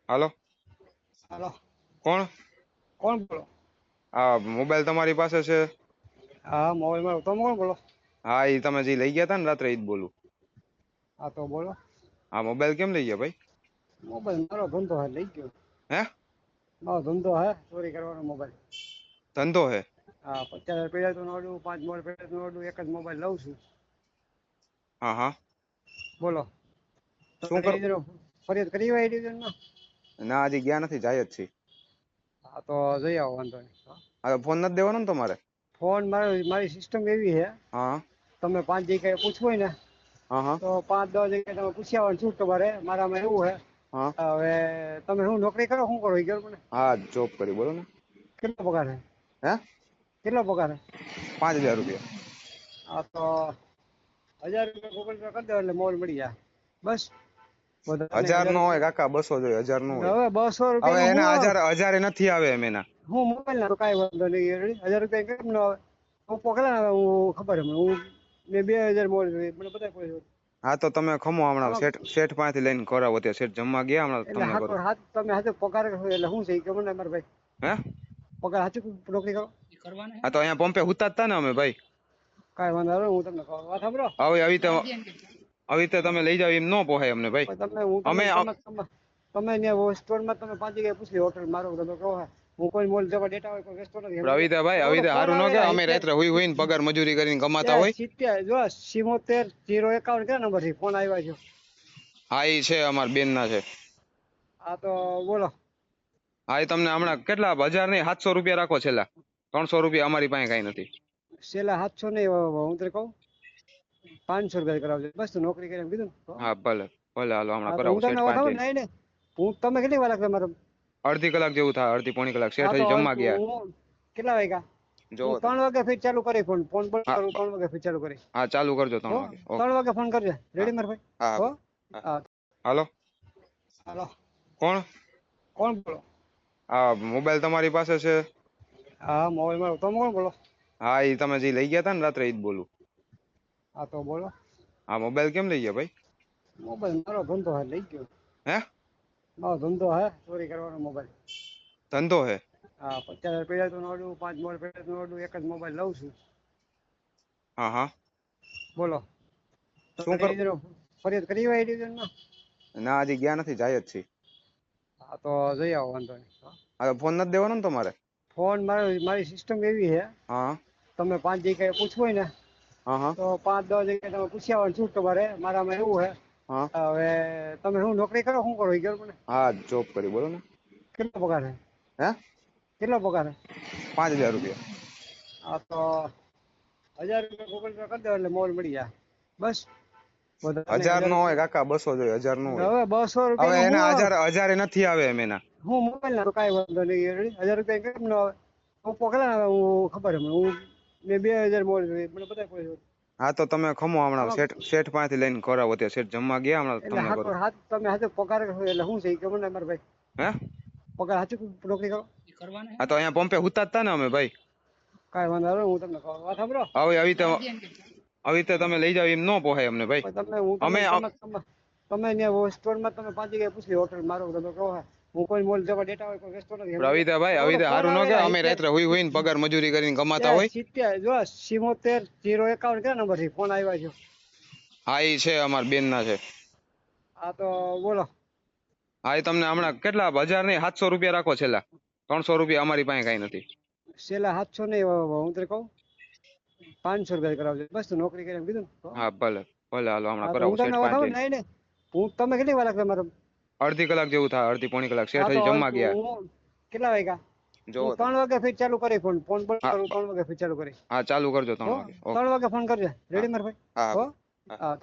હાલો. હાલો. કોણ? કોણ બોલો? આ મોબાઈલ તમારી પાસે છે? હા, મોબાઈલ મારો. તમે કોણ બોલો? હા, એ તમે જે લઈ ગયા હતા ને રાત્રે, ઈ જ બોલું. હા, તો બોલો. હા, મોબાઈલ કેમ લઈ ગયા ભાઈ? મોબાઈલ મારો ધંધો હે, લઈ ગયો. હે? મારો ધંધો હે ચોરી કરવાનો મોબાઈલ. ધંધો હે? હા, 50,000 પડ્યા તો નોડું, 5 મોબાઈલ પડ્યા તો નોડું, એક જ મોબાઈલ લઉં છું. હા હા. બોલો. શું તમે કરો? ફરિયાદ કરી હોય ડિવિઝનમાં? ના, હજી ગયા નથી, જાય જ છે. હા, તો જઈ આવો, વાંધો નહીં. હા, ફોન નથી દેવાનો ને તમારે? ફોન મારી સિસ્ટમ એવી છે, હા તમે 5 જગ્યાએ પૂછવું હોય ને હા હા તો 5-10 જગ્યાએ તમે પૂછી આવવાનું. શું તમારે મારામાં એવું હે. હા હવે તમે શું નોકરી કરો, શું કરો એ કહો મને. હા, જોબ કરી, બોલો ને. કેટલો પગાર છે? હે? કેટલો પગાર છે? 5,000 રૂપિયા. હા, તો 1,000 રૂપિયા ગૂગલ પે કરી દો એટલે મોબાઈલ મળી જાય. બસ. વધારે નહીં, 1,000 હજાર નો હોય રૂપિયા. કાકા, 200 જોઈએ, 1,000 નો હોય. હવે 200 હવે રૂપિયાનું એના હું 1,000 નથી આવે એમ એના. હું મોબાઈલ ના તો કાંઈ વાંધો નહીં. 1,000 રૂપિયા કેમ ન આવે? હું પકડા ને, હું ખબર છે મને. મેં 2,000 મોબાઈલ મને બધા કોઈ હા, તો તમે ખમો, હમણાં આમાં શેઠ પાસેથી લઈને કરાવો. ત્યાં શેઠ જમવા ગયા, હમણાં એટલે તમને કરો. હાથ તમે હાથે પગાર કરો એટલે શું છે કે મને મારા ભાઈ હે? પગાર હાચું નોકરી કરો હા, તો અહીંયા પંપે હુતા જ તા ને અમે ભાઈ. કાંઈ વાંધો નહીં. હું તમને કહું વાત સાંભળો. હવે આવી રીતે તમે લઈ જાવ એમ ન પોહાય અમને ભાઈ. પણ તમે હું તમને અમે તમે ત્યાં સ્ટોરમાં તમે 5 જગ્યાએ પૂછી હોટલ મારો તમે કહો હું કોઈ મોલ જવા ડેટા હોય કોઈ વેચતો નથી સમજી આવી ગયા. રીતે ફોન સારું ન કે આવેલા અમે 70 રાત્રે હુઈ ને પગાર મજૂરી કરીને કમાતા હોય. 70 જો 77 051 ક્યાં નંબર થી ફોન આવ્યા છે? હા, એ છે, અમાર બેન ના છે. આ તો બોલો. હા, એ તમને હમણાં કેટલા 1,000 નહીં, 700 રૂપિયા રાખો છેલ્લા. 300 રૂપિયા અમારી પાસે કઈ નથી. છેલ્લા 700 નહીં, હું તને કહું 500 રૂપિયા કરાવજો બસ. તું નોકરી કરી એમ કીધું ને તો. હા, ભલે ભલે, હાલો હમણાં હા, તો કરાવો હું તમને શેઠ વાત પાંચ સાંભળો. જઈને. નહીં નહીં, હું તમે કેટલી વાર લાગશે મારે? અડધી કલાક જેવું થાય, અડધી પોણી કલાક. હા, શેઠ તો હજી જમવા ગયા. હું કેટલા વાગ્યા? હું જોવો તમે. 3 વાગે ફીટ ચાલુ કરી ફોન ફોન બંધ હા કરું. 3 વાગે ફીટ ચાલુ કરી. હા, ચાલુ કરજો 3 હો, વાગે. ઓકે. 3 વાગે ફોન કરજે. હા રેડી માર ભાઈ? હા હો. ભાઈ. હા. હા. હાલો. હાલો. કોણ? કોણ બોલો? આ મોબાઈલ તમારી પાસે છે? હા, મોબાઈલ મારો. તમે કોણ બોલો? હા, એ તમે જે લઈ ગયા હતા ને રાત્રે, ઈ જ બોલું. હા, તો બોલો. હા, મોબાઈલ કેમ લઈ ગયા ભાઈ? મોબાઈલ મારો ધંધો હે, લઈ ગયો. હે? મારો ધંધો હે ચોરી કરવાનો મોબાઈલ. ધંધો હે? હા, 50,000 પડ્યા તો નોડું, 5 મોબાઈલ પડ્યા તો નોડું, એક જ મોબાઈલ લઉં છું. હા હા. બોલો. તમે શું કરો? ફરિયાદ કરી હોય ડિવિઝનમાં? ના, હજી ગયા નથી, જાય જ છે. હા, તો જઈ આવો, વાંધો નહીં. હા, તો ફોન નથી દેવાનો ને તમારે? ફોન મારી સિસ્ટમ એવી છે, હા તમે 5 જગ્યાએ પૂછવું હોય ને હા હા તો 5-10 જગ્યાએ તમે પૂછી આવવાનું. શું તમારે મારામાં એવું હે. હા હવે તમે શું નોકરી કરો, શું કરો એ કહો મને. હા, જોબ કરી, બોલો ને. કેટલો પગાર છે? હે? કેટલો પગાર છે? 5,000 રૂપિયા. હા, તો 1,000 રૂપિયા ગૂગલ પે કરી દો એટલે મોબાઈલ મળી જાય. બસ. વધારે નહીં, 1,000 હજાર નો હોય રૂપિયા. કાકા, 200 જોઈએ, 1,000 નો હોય. હવે 200 હવે રૂપિયાનું એના હું 1,000 નથી આવે એમ એના. હું મોબાઈલ ના તો કાંઈ વાંધો નહીં. 1,000 રૂપિયા કેમ ન આવે? હું પકડા ને, હું ખબર છે મને. મેં 2,000 મોબાઈલ મને બધા કોઈ હા, તો તમે ખમો, હમણાં આમાં શેઠ પાસેથી લઈને કરાવો. ત્યાં શેઠ જમવા ગયા, હમણાં એટલે તમને કરો. તમે હાથે પગાર કરો એટલે શું છે કે મને મારા ભાઈ હે? પગાર હાચું નોકરી કરો હા, તો અહીંયા પંપે હુતા જ તા ને અમે ભાઈ. કાંઈ વાંધો નહીં. હું તમને કહું વાત સાંભળો. હવે આવી રીતે તમે લઈ જાવ એમ ન પોહાય અમને ભાઈ. પણ તમે હું અમે તમને તમે ત્યાં સ્ટોરમાં તમે 5 જગ્યાએ પૂછી હોટલ મારો તમે કહો હું કોઈ મોલ જવા ડેટા હોય કોઈ વેચતો નથી સમજી ગયા. ભાઈ, આવી રીતે ફોન સારું ન કે આવેલા અમે રાત્રે હુઈ ને પગાર મજૂરી કરીને કમાતા હોય. 70 જો 77 051 ક્યાં નંબર થી ફોન આવ્યા છે? હા, એ છે, અમાર બેન ના છે. હા, તો બોલો. હા, એ તમને હમણાં કેટલા 1,000 નહીં, 700 રૂપિયા રાખો છેલ્લા. 300 રૂપિયા અમારી પાસે કઈ નથી. છેલ્લા 700 નહીં, હું તને કહું 500 રૂપિયા કરાવજો બસ. તું નોકરી કરી એમ કીધું ને તો. હા, ભલે ભલે, હાલો હમણાં હા, તો કરાવો હું તમને શેઠ વાત પાંચ સાંભળો. જઈને. નહીં નહીં, હું તમે કેટલી વાર લાગશે મારે? અડધી કલાક જેવું થાય, અડધી પોણી કલાક. હા, શેઠ તો હજી જમવા ગયા. હું કેટલા વાગ્યા? હું જોવો તમે. 3 વાગે ફીટ ચાલુ કરી ફોન ફોન બંધ હા કરું. 3 વાગે ફીટ ચાલુ કરી. હા, ચાલુ કરજો હો, 3 વાગે. ઓકે. 3 વાગે ફોન કરજે. હા રેડી માર ભાઈ? હા હો. ભાઈ. હા. હા.